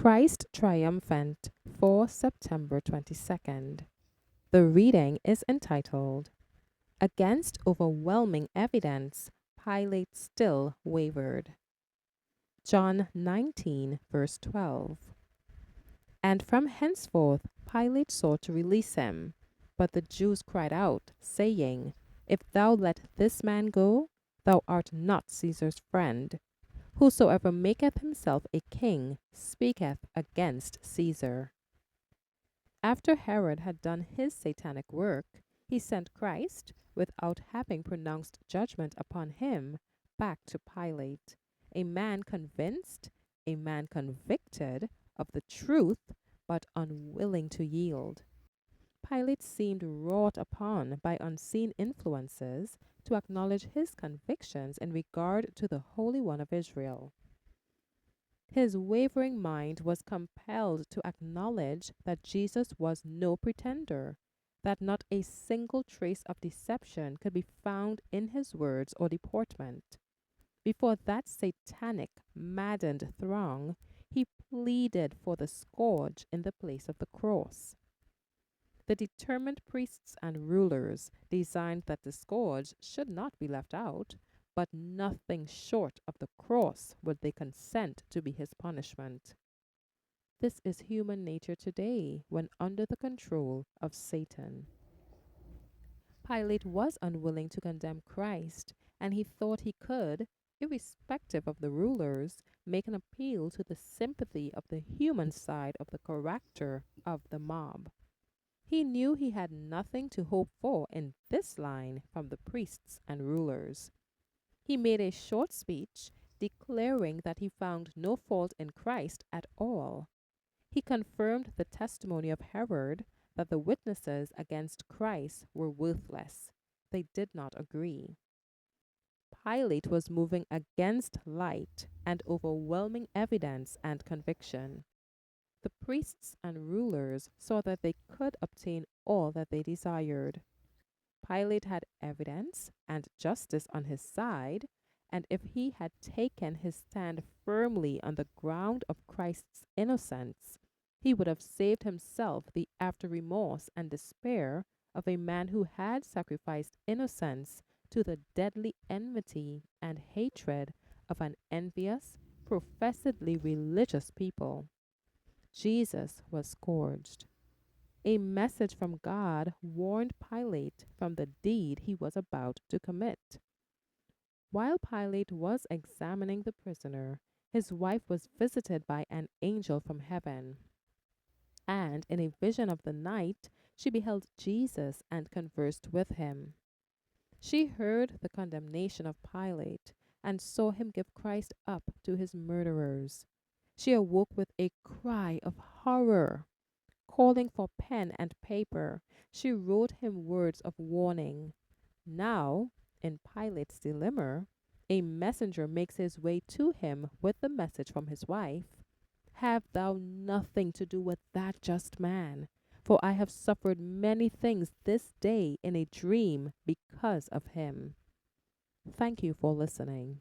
Christ Triumphant for September 22nd. The reading is entitled, Against Overwhelming Evidence, Pilate Still Wavered. John 19, verse 12. And from henceforth Pilate sought to release him. But the Jews cried out, saying, If thou let this man go, thou art not Caesar's friend. Whosoever maketh himself a king speaketh against Caesar. After Herod had done his satanic work, he sent Christ, without having pronounced judgment upon him, back to Pilate, a man convinced, a man convicted of the truth, but unwilling to yield. Pilate seemed wrought upon by unseen influences to acknowledge his convictions in regard to the Holy One of Israel. His wavering mind was compelled to acknowledge that Jesus was no pretender, that not a single trace of deception could be found in his words or deportment. Before that satanic, maddened throng, he pleaded for the scourge in the place of the cross. The determined priests and rulers designed that the scourge should not be left out, but nothing short of the cross would they consent to be his punishment. This is human nature today when under the control of Satan. Pilate was unwilling to condemn Christ, and he thought he could, irrespective of the rulers, make an appeal to the sympathy of the human side of the character of the mob. He knew he had nothing to hope for in this line from the priests and rulers. He made a short speech declaring that he found no fault in Christ at all. He confirmed the testimony of Herod that the witnesses against Christ were worthless. They did not agree. Pilate was moving against light and overwhelming evidence and conviction. The priests and rulers saw that they could obtain all that they desired. Pilate had evidence and justice on his side, and if he had taken his stand firmly on the ground of Christ's innocence, he would have saved himself the after remorse and despair of a man who had sacrificed innocence to the deadly enmity and hatred of an envious, professedly religious people. Jesus was scourged. A message from God warned Pilate from the deed he was about to commit. While Pilate was examining the prisoner, his wife was visited by an angel from heaven. And in a vision of the night, she beheld Jesus and conversed with him. She heard the condemnation of Pilate and saw him give Christ up to his murderers. She awoke with a cry of horror. Calling for pen and paper, she wrote him words of warning. Now, in Pilate's dilemma, a messenger makes his way to him with the message from his wife. Have thou nothing to do with that just man, for I have suffered many things this day in a dream because of him. Thank you for listening.